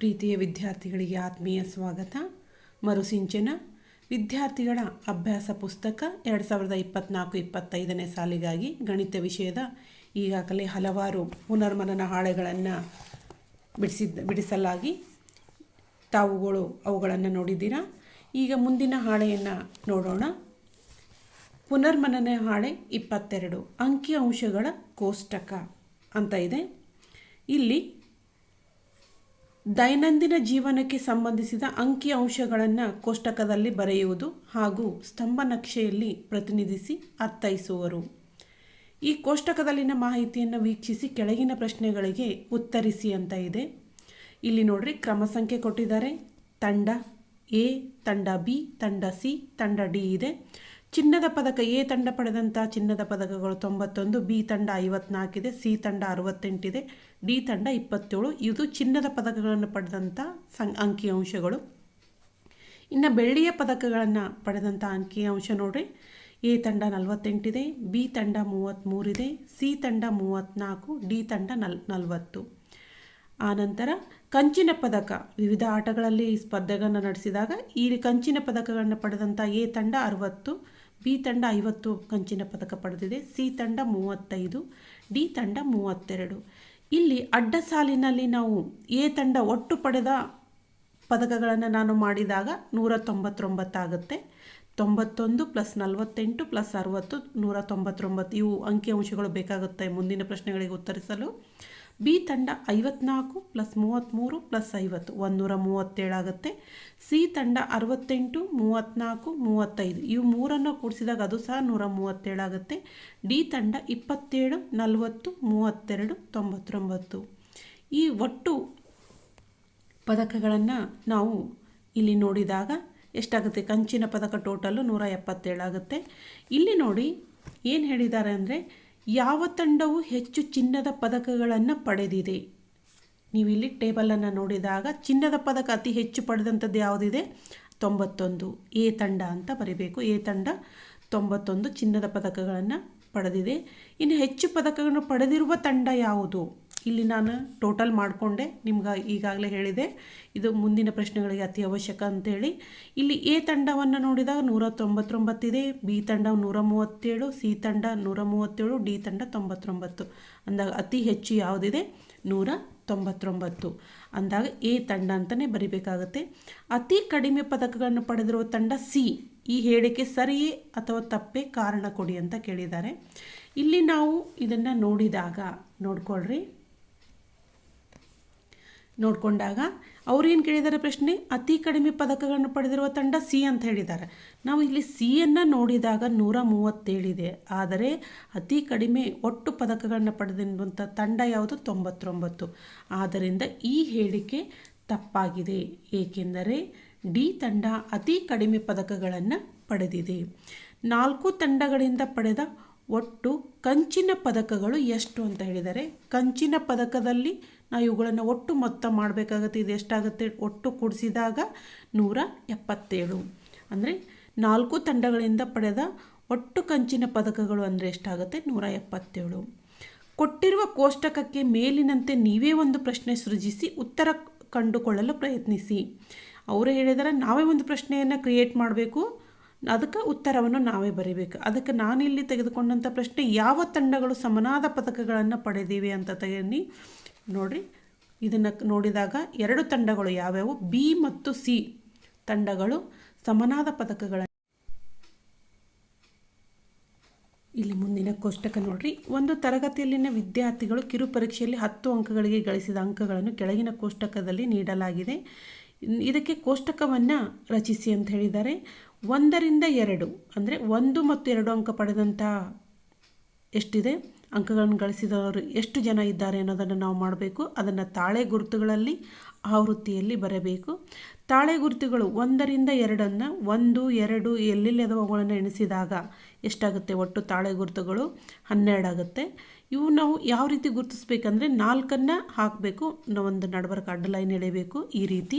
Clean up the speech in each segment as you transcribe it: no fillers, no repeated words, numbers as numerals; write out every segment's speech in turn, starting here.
ಪ್ರೀತಿಯ ವಿದ್ಯಾರ್ಥಿಗಳಿಗೆ ಆತ್ಮೀಯ ಸ್ವಾಗತ. ಮರುಸಿಂಚನ ವಿದ್ಯಾರ್ಥಿಗಳ ಅಭ್ಯಾಸ ಪುಸ್ತಕ 2024-25ನೇ ಸಾಲಿಗಾಗಿ ಗಣಿತ ವಿಷಯದ ಈಗಾಗಲೇ ಹಲವಾರು ಪುನರ್ಮನನ ಹಾಳೆಗಳನ್ನು ಬಿಡಿಸಲಾಗಿ ತಾವುಗಳು ಅವುಗಳನ್ನು ನೋಡಿದ್ದೀರಾ. ಈಗ ಮುಂದಿನ ಹಾಳೆಯನ್ನು ನೋಡೋಣ. ಪುನರ್ಮನನ ಹಾಳೆ 22 ಅಂಕಿಅಂಶಗಳ ಕೋಷ್ಟಕ ಅಂತ ಇದೆ. ಇಲ್ಲಿ ದೈನಂದಿನ ಜೀವನಕ್ಕೆ ಸಂಬಂಧಿಸಿದ ಅಂಕಿಅಂಶಗಳನ್ನು ಕೋಷ್ಟಕದಲ್ಲಿ ಬರೆಯುವುದು ಹಾಗೂ ಸ್ತಂಭ ನಕ್ಷೆಯಲ್ಲಿ ಪ್ರತಿನಿಧಿಸಿ ಅರ್ಥೈಸುವರು. ಈ ಕೋಷ್ಟಕದಲ್ಲಿನ ಮಾಹಿತಿಯನ್ನು ವೀಕ್ಷಿಸಿ ಕೆಳಗಿನ ಪ್ರಶ್ನೆಗಳಿಗೆ ಉತ್ತರಿಸಿ ಅಂತ ಇದೆ. ಇಲ್ಲಿ ನೋಡ್ರಿ, ಕ್ರಮ ಸಂಖ್ಯೆ ಕೊಟ್ಟಿದ್ದಾರೆ. ತಂಡ ಎ, ತಂಡ ಬಿ, ತಂಡ ಸಿ, ತಂಡ ಡಿ ಇದೆ. ಚಿನ್ನದ ಪದಕ ಎ ತಂಡ ಪಡೆದಂಥ ಚಿನ್ನದ ಪದಕಗಳು 91, ಬಿ ತಂಡ 54 ಇದೆ, ಸಿ ತಂಡ 68 ಇದೆ, ಡಿ ತಂಡ 27. ಇದು ಚಿನ್ನದ ಪದಕಗಳನ್ನು ಪಡೆದಂಥ ಅಂಕಿಅಂಶಗಳು. ಇನ್ನು ಬೆಳ್ಳಿಯ ಪದಕಗಳನ್ನು ಪಡೆದಂಥ ಅಂಕಿಅಂಶ ನೋಡ್ರಿ, ಎ ತಂಡ 48 ಇದೆ, ಬಿ ತಂಡ 33 ಇದೆ, ಸಿ ತಂಡ 34, ಡಿ ತಂಡ 40. ಆನಂತರ ಕಂಚಿನ ಪದಕ, ವಿವಿಧ ಆಟಗಳಲ್ಲಿ ಸ್ಪರ್ಧೆಗಳನ್ನು ನಡೆಸಿದಾಗ ಈ ಕಂಚಿನ ಪದಕಗಳನ್ನು ಪಡೆದಂಥ ಎ ತಂಡ 60, ಬಿ ತಂಡ 50 ಕಂಚಿನ ಪದಕ ಪಡೆದಿದೆ, ಸಿ ತಂಡ 35, ಡಿ ತಂಡ 32. ಇಲ್ಲಿ ಅಡ್ಡ ಸಾಲಿನಲ್ಲಿ ನಾವು ಎ ತಂಡ ಒಟ್ಟು ಪಡೆದ ಪದಕಗಳನ್ನು ನಾನು ಮಾಡಿದಾಗ 199 ಆಗುತ್ತೆ. 91 + 48 + 60 199. ಇವು ಅಂಕಿಅಂಶಗಳು ಬೇಕಾಗುತ್ತೆ ಮುಂದಿನ ಪ್ರಶ್ನೆಗಳಿಗೆ ಉತ್ತರಿಸಲು. ಬಿ ತಂಡ 54 + 33 + 50 137 ಆಗುತ್ತೆ. ಸಿ ತಂಡ 68, 34, 35 ಇವು ಮೂರನ್ನು ಕೂಡಿಸಿದಾಗ ಅದು ಸಹ 137 ಆಗುತ್ತೆ. ಡಿ ತಂಡ 27, 40, 32, 99. ಈ ಒಟ್ಟು ಪದಕಗಳನ್ನು ನಾವು ಇಲ್ಲಿ ನೋಡಿದಾಗ ಎಷ್ಟಾಗುತ್ತೆ? ಕಂಚಿನ ಪದಕ ಟೋಟಲು 177 ಆಗುತ್ತೆ. ಇಲ್ಲಿ ನೋಡಿ ಏನು ಹೇಳಿದ್ದಾರೆ ಅಂದರೆ, ಯಾವ ತಂಡವು ಹೆಚ್ಚು ಚಿನ್ನದ ಪದಕಗಳನ್ನು ಪಡೆದಿದೆ. ನೀವು ಇಲ್ಲಿ ಟೇಬಲನ್ನು ನೋಡಿದಾಗ ಚಿನ್ನದ ಪದಕ ಅತಿ ಹೆಚ್ಚು ಪಡೆದಂಥದ್ದು ಯಾವುದಿದೆ? 91 ಎ ತಂಡ ಅಂತ ಬರೀಬೇಕು. ಎ ತಂಡ 91 ಚಿನ್ನದ ಪದಕಗಳನ್ನು ಪಡೆದಿದೆ. ಇನ್ನು ಹೆಚ್ಚು ಪದಕಗಳನ್ನು ಪಡೆದಿರುವ ತಂಡ ಯಾವುದು? ಇಲ್ಲಿ ನಾನು ಟೋಟಲ್ ಮಾಡಿಕೊಂಡೆ, ನಿಮ್ಗೆ ಈಗಾಗಲೇ ಹೇಳಿದೆ ಇದು ಮುಂದಿನ ಪ್ರಶ್ನೆಗಳಿಗೆ ಅತಿ ಅವಶ್ಯಕ ಅಂತೇಳಿ. ಇಲ್ಲಿ ಎ ತಂಡವನ್ನು ನೋಡಿದಾಗ 199 ಇದೆ, ಬಿ ತಂಡ 137, ಸಿ ತಂಡ 137, ಡಿ ತಂಡ 99 ಅಂದಾಗ ಅತಿ ಹೆಚ್ಚು ಯಾವುದಿದೆ? 199 ಅಂದಾಗ ಎ ತಂಡ ಅಂತಲೇ ಬರಿಬೇಕಾಗುತ್ತೆ. ಅತಿ ಕಡಿಮೆ ಪದಕಗಳನ್ನು ಪಡೆದಿರುವ ತಂಡ ಸಿ. ಈ ಹೇಳಿಕೆ ಸರಿಯೇ ಅಥವಾ ತಪ್ಪೇ? ಕಾರಣ ಕೊಡಿ ಅಂತ ಕೇಳಿದ್ದಾರೆ. ಇಲ್ಲಿ ನಾವು ಇದನ್ನು ನೋಡಿಕೊಂಡಾಗ ಅವ್ರೇನು ಕೇಳಿದ್ದಾರೆ ಪ್ರಶ್ನೆ? ಅತಿ ಕಡಿಮೆ ಪದಕಗಳನ್ನು ಪಡೆದಿರುವ ತಂಡ ಸಿ ಅಂತ ಹೇಳಿದ್ದಾರೆ. ನಾವು ಇಲ್ಲಿ ಸಿಯನ್ನು ನೋಡಿದಾಗ 137 ಇದೆ. ಆದರೆ ಅತಿ ಕಡಿಮೆ ಒಟ್ಟು ಪದಕಗಳನ್ನು ಪಡೆದಿರುವಂಥ ತಂಡ ಯಾವುದು? 99. ಆದ್ದರಿಂದ ಈ ಹೇಳಿಕೆ ತಪ್ಪಾಗಿದೆ. ಏಕೆಂದರೆ ಡಿ ತಂಡ ಅತಿ ಕಡಿಮೆ ಪದಕಗಳನ್ನು ಪಡೆದಿದೆ. 4 ತಂಡಗಳಿಂದ ಪಡೆದ ಒಟ್ಟು ಕಂಚಿನ ಪದಕಗಳು ಎಷ್ಟು ಅಂತ ಹೇಳಿದ್ದಾರೆ. ಕಂಚಿನ ಪದಕದಲ್ಲಿ ನಾವು ಇವುಗಳನ್ನು ಒಟ್ಟು ಮೊತ್ತ ಮಾಡಬೇಕಾಗುತ್ತೆ. ಇದು ಎಷ್ಟಾಗುತ್ತೆ? ಒಟ್ಟು ಕೂಡಿಸಿದಾಗ 177. ಅಂದರೆ 4 ತಂಡಗಳಿಂದ ಪಡೆದ ಒಟ್ಟು ಕಂಚಿನ ಪದಕಗಳು ಅಂದರೆ ಎಷ್ಟಾಗುತ್ತೆ? 177. ಕೊಟ್ಟಿರುವ ಕೋಷ್ಟಕಕ್ಕೆ ಮೇಲಿನಂತೆ ನೀವೇ ಒಂದು ಪ್ರಶ್ನೆ ಸೃಜಿಸಿ ಉತ್ತರ ಕಂಡುಕೊಳ್ಳಲು ಪ್ರಯತ್ನಿಸಿ. ಅವರು ಹೇಳಿದರೆ ನಾವೇ ಒಂದು ಪ್ರಶ್ನೆಯನ್ನು ಕ್ರಿಯೇಟ್ ಮಾಡಬೇಕು, ಅದಕ್ಕೆ ಉತ್ತರವನ್ನು ನಾವೇ ಬರೀಬೇಕು. ಅದಕ್ಕೆ ನಾನಿಲ್ಲಿ ತೆಗೆದುಕೊಂಡಂಥ ಪ್ರಶ್ನೆ, ಯಾವ ತಂಡಗಳು ಸಮನಾದ ಪದಕಗಳನ್ನು ಪಡೆದಿವೆ ಅಂತ ತೆಗೆದು ನೋಡಿರಿ. ಇದನ್ನು ನೋಡಿದಾಗ 2 ತಂಡಗಳು ಯಾವ್ಯಾವು? ಬಿ ಮತ್ತು ಸಿ ತಂಡಗಳು ಸಮನಾದ ಪದಕಗಳನ್ನು. ಇಲ್ಲಿ ಮುಂದಿನ ಕೋಷ್ಟಕ ನೋಡ್ರಿ. ಒಂದು ತರಗತಿಯಲ್ಲಿನ ವಿದ್ಯಾರ್ಥಿಗಳು ಕಿರು ಪರೀಕ್ಷೆಯಲ್ಲಿ 10 ಅಂಕಗಳಿಗೆ ಗಳಿಸಿದ ಅಂಕಗಳನ್ನು ಕೆಳಗಿನ ಕೋಷ್ಟಕದಲ್ಲಿ ನೀಡಲಾಗಿದೆ. ಇದಕ್ಕೆ ಕೋಷ್ಟಕವನ್ನು ರಚಿಸಿ ಅಂತ ಹೇಳಿದ್ದಾರೆ. 1 ರಿಂದ 2 ಅಂದರೆ 1 ಮತ್ತು 2 ಅಂಕ ಪಡೆದಂಥ ಎಷ್ಟಿದೆ ಅಂಕಗಳನ್ನು ಗಳಿಸಿದವರು ಎಷ್ಟು ಜನ ಇದ್ದಾರೆ ಅನ್ನೋದನ್ನು ನಾವು ಮಾಡಬೇಕು. ಅದನ್ನು ತಾಳೆ ಗುರುತುಗಳಲ್ಲಿ ಆವೃತ್ತಿಯಲ್ಲಿ ಬರಬೇಕು. ತಾಳೆ ಗುರುತುಗಳು 1 ರಿಂದ 2 1, 2 ಎಲ್ಲೆಲ್ಲಿ ಅವುಗಳನ್ನು ಎಣಿಸಿದಾಗ ಎಷ್ಟಾಗುತ್ತೆ? ಒಟ್ಟು ತಾಳೆ ಗುರುತುಗಳು 12 ಆಗುತ್ತೆ. ಇವು ನಾವು ಯಾವ ರೀತಿ ಗುರುತಿಸ್ಬೇಕಂದ್ರೆ 4 ಹಾಕಬೇಕು, ಒಂದು ನಡಬರ್ಕ ಅಡ್ಡ ಲೈನ್ ಎಳೆಯಬೇಕು. ಈ ರೀತಿ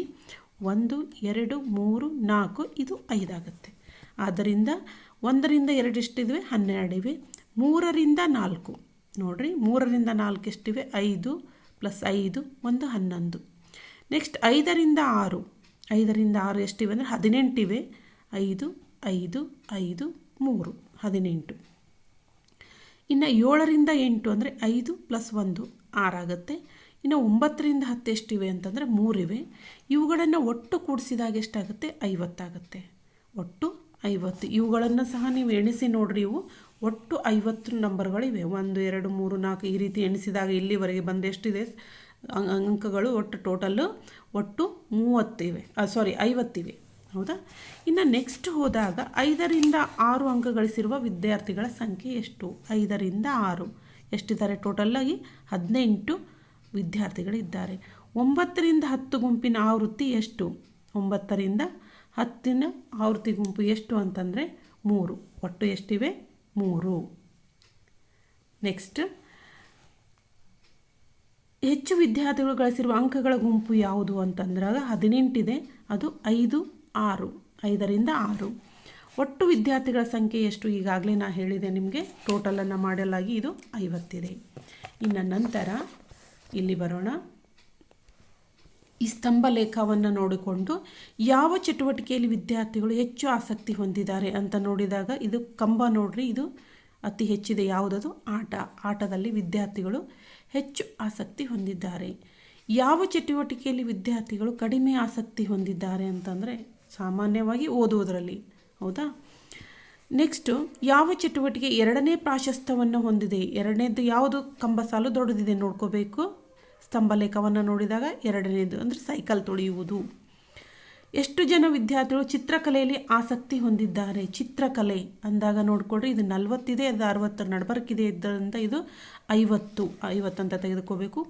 1, 2, 3, 4 ಇದು 5 ಆಗುತ್ತೆ. ಆದ್ದರಿಂದ 1 ರಿಂದ 2 ಎಷ್ಟಿವೆ? 12 ಇವೆ. 3 ರಿಂದ 4 ನೋಡಿರಿ, 3 ರಿಂದ 4 ಎಷ್ಟಿವೆ? 5 + 5 1 11. ನೆಕ್ಸ್ಟ್ 5ರಿಂದ 6, 5ರಿಂದ 6 ಎಷ್ಟಿವೆ ಅಂದರೆ 18 ಇವೆ. 5 5 5 3 18. ಇನ್ನು 7ರಿಂದ 8 ಅಂದರೆ 5 + 1 6 ಆಗುತ್ತೆ. ಇನ್ನು 9ರಿಂದ 10 ಎಷ್ಟಿವೆ ಅಂತಂದರೆ 3 ಇವೆ. ಇವುಗಳನ್ನು ಒಟ್ಟು ಕೂಡಿಸಿದಾಗ ಎಷ್ಟಾಗುತ್ತೆ? 50 ಆಗುತ್ತೆ. ಒಟ್ಟು 50. ಇವುಗಳನ್ನು ಸಹ ನೀವು ಎಣಿಸಿ ನೋಡ್ರಿ. ಇವು ಒಟ್ಟು 50 ನಂಬರ್ಗಳಿವೆ. 1 2 3 4 ಈ ರೀತಿ ಎಣಿಸಿದಾಗ ಇಲ್ಲಿವರೆಗೆ ಬಂದು ಎಷ್ಟಿದೆ ಅಂಕಗಳು? ಒಟ್ಟು ಟೋಟಲ್ಲು ಒಟ್ಟು 30 ಇವೆ, 50 ಇವೆ. ಹೌದಾ? ಇನ್ನು ನೆಕ್ಸ್ಟ್ ಹೋದಾಗ 5ರಿಂದ 6 ಅಂಕ ಗಳಿಸಿರುವ ವಿದ್ಯಾರ್ಥಿಗಳ ಸಂಖ್ಯೆ ಎಷ್ಟು? 5ರಿಂದ 6 ಎಷ್ಟಿದ್ದಾರೆ? ಟೋಟಲ್ಲಾಗಿ 18 ವಿದ್ಯಾರ್ಥಿಗಳಿದ್ದಾರೆ. 9ರಿಂದ 10 ಗುಂಪಿನ ಆವೃತ್ತಿ ಎಷ್ಟು? 9ರಿಂದ 10ನ ಆವೃತ್ತಿ ಗುಂಪು ಎಷ್ಟು ಅಂತಂದರೆ 3. ಒಟ್ಟು ಎಷ್ಟಿವೆ? 3. ನೆಕ್ಸ್ಟ್, ಹೆಚ್ಚು ವಿದ್ಯಾರ್ಥಿಗಳು ಗಳಿಸಿರುವ ಅಂಕಗಳ ಗುಂಪು ಯಾವುದು ಅಂತಂದ್ರಾಗ 18 ಇದೆ. ಅದು 5 6, 5ರಿಂದ 6. ಒಟ್ಟು ವಿದ್ಯಾರ್ಥಿಗಳ ಸಂಖ್ಯೆ ಎಷ್ಟು? ಈಗಾಗಲೇ ನಾನು ಹೇಳಿದೆ ನಿಮಗೆ. ಟೋಟಲನ್ನು ಮಾಡಲಾಗಿ ಇದು 50 ಇದೆ. ಇನ್ನು ನಂತರ ಇಲ್ಲಿ ಬರೋಣ. ಈ ಸ್ತಂಭ ಲೇಖವನ್ನು ನೋಡಿಕೊಂಡು ಯಾವ ಚಟುವಟಿಕೆಯಲ್ಲಿ ವಿದ್ಯಾರ್ಥಿಗಳು ಹೆಚ್ಚು ಆಸಕ್ತಿ ಹೊಂದಿದ್ದಾರೆ ಅಂತ ನೋಡಿದಾಗ ಇದು ಕಂಬ ನೋಡ್ರಿ, ಇದು ಅತಿ ಹೆಚ್ಚಿದೆ. ಯಾವುದದು? ಆಟ. ಆಟದಲ್ಲಿ ವಿದ್ಯಾರ್ಥಿಗಳು ಹೆಚ್ಚು ಆಸಕ್ತಿ ಹೊಂದಿದ್ದಾರೆ. ಯಾವ ಚಟುವಟಿಕೆಯಲ್ಲಿ ವಿದ್ಯಾರ್ಥಿಗಳು ಕಡಿಮೆ ಆಸಕ್ತಿ ಹೊಂದಿದ್ದಾರೆ ಅಂತಂದರೆ ಸಾಮಾನ್ಯವಾಗಿ ಓದುವುದರಲ್ಲಿ. ಹೌದಾ? ನೆಕ್ಸ್ಟು, ಯಾವ ಚಟುವಟಿಕೆ 2ನೇ ಪ್ರಾಶಸ್ತ್ಯವನ್ನು ಹೊಂದಿದೆ? 2ನೇದು ಯಾವುದು ಕಂಬ ಸಾಲು ದೊಡ್ಡದಿದೆ ನೋಡ್ಕೋಬೇಕು. ಸ್ತಂಭಲೇಖವನ್ನು ನೋಡಿದಾಗ 2ನೇದು ಅಂದರೆ ಸೈಕಲ್ ತುಳಿಯುವುದು. ಎಷ್ಟು ಜನ ವಿದ್ಯಾರ್ಥಿಗಳು ಚಿತ್ರಕಲೆಯಲ್ಲಿ ಆಸಕ್ತಿ ಹೊಂದಿದ್ದಾರೆ? ಚಿತ್ರಕಲೆ ಅಂದಾಗ ನೋಡ್ಕೊಳ್ರಿ, ಇದು 40 ಇದೆ, ಅದು 60 ನಡಬರ್ಕಿದೆ. ಇದರಿಂದ ಇದು 50 ಅಂತ ತೆಗೆದುಕೋಬೇಕು.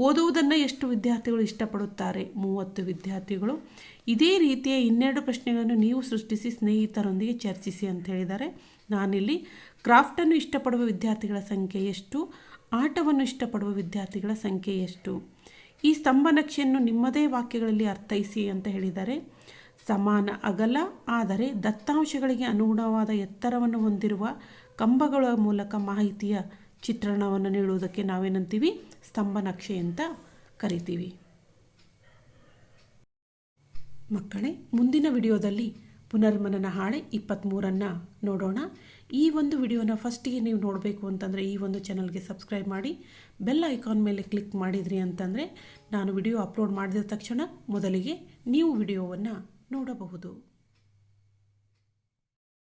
ಓದುವುದನ್ನು ಎಷ್ಟು ವಿದ್ಯಾರ್ಥಿಗಳು ಇಷ್ಟಪಡುತ್ತಾರೆ? 30 ವಿದ್ಯಾರ್ಥಿಗಳು. ಇದೇ ರೀತಿಯ 12 ಪ್ರಶ್ನೆಗಳನ್ನು ನೀವು ಸೃಷ್ಟಿಸಿ ಸ್ನೇಹಿತರೊಂದಿಗೆ ಚರ್ಚಿಸಿ ಅಂತ ಹೇಳಿದ್ದಾರೆ. ನಾನಿಲ್ಲಿ ಕ್ರಾಫ್ಟನ್ನು ಇಷ್ಟಪಡುವ ವಿದ್ಯಾರ್ಥಿಗಳ ಸಂಖ್ಯೆ ಎಷ್ಟು, ಆಟವನ್ನು ಇಷ್ಟಪಡುವ ವಿದ್ಯಾರ್ಥಿಗಳ ಸಂಖ್ಯೆ ಎಷ್ಟು, ಈ ಸ್ತಂಭ ನಕ್ಷೆಯನ್ನು ನಿಮ್ಮದೇ ವಾಕ್ಯಗಳಲ್ಲಿ ಅರ್ಥೈಸಿ ಅಂತ ಹೇಳಿದ್ದಾರೆ. ಸಮಾನ ಅಗಲ ಆದರೆ ದತ್ತಾಂಶಗಳಿಗೆ ಅನುಗುಣವಾದ ಎತ್ತರವನ್ನು ಹೊಂದಿರುವ ಕಂಬಗಳ ಮೂಲಕ ಮಾಹಿತಿಯ ಚಿತ್ರಣವನ್ನು ನೀಡುವುದಕ್ಕೆ ನಾವೇನಂತೀವಿ? ಸ್ತಂಭ ನಕ್ಷೆ ಅಂತ ಕರಿತೀವಿ. ಮಕ್ಕಳೇ, ಮುಂದಿನ ವಿಡಿಯೋದಲ್ಲಿ ಪುನರ್ಮನನ ಹಾಳೆ 23 ನೋಡೋಣ. ಈ ಒಂದು ವಿಡಿಯೋನ ಫಸ್ಟಿಗೆ ನೀವು ನೋಡಬೇಕು ಅಂತಂದರೆ ಈ ಒಂದು ಚಾನಲ್ಗೆ ಸಬ್ಸ್ಕ್ರೈಬ್ ಮಾಡಿ, ಬೆಲ್ ಐಕಾನ್ ಮೇಲೆ ಕ್ಲಿಕ್ ಮಾಡಿದ್ರಿ ಅಂತಂದರೆ ನಾನು ವಿಡಿಯೋ ಅಪ್ಲೋಡ್ ಮಾಡಿದ ತಕ್ಷಣ ಮೊದಲಿಗೆ ನೀವು ವಿಡಿಯೋವನ್ನು ನೋಡಬಹುದು.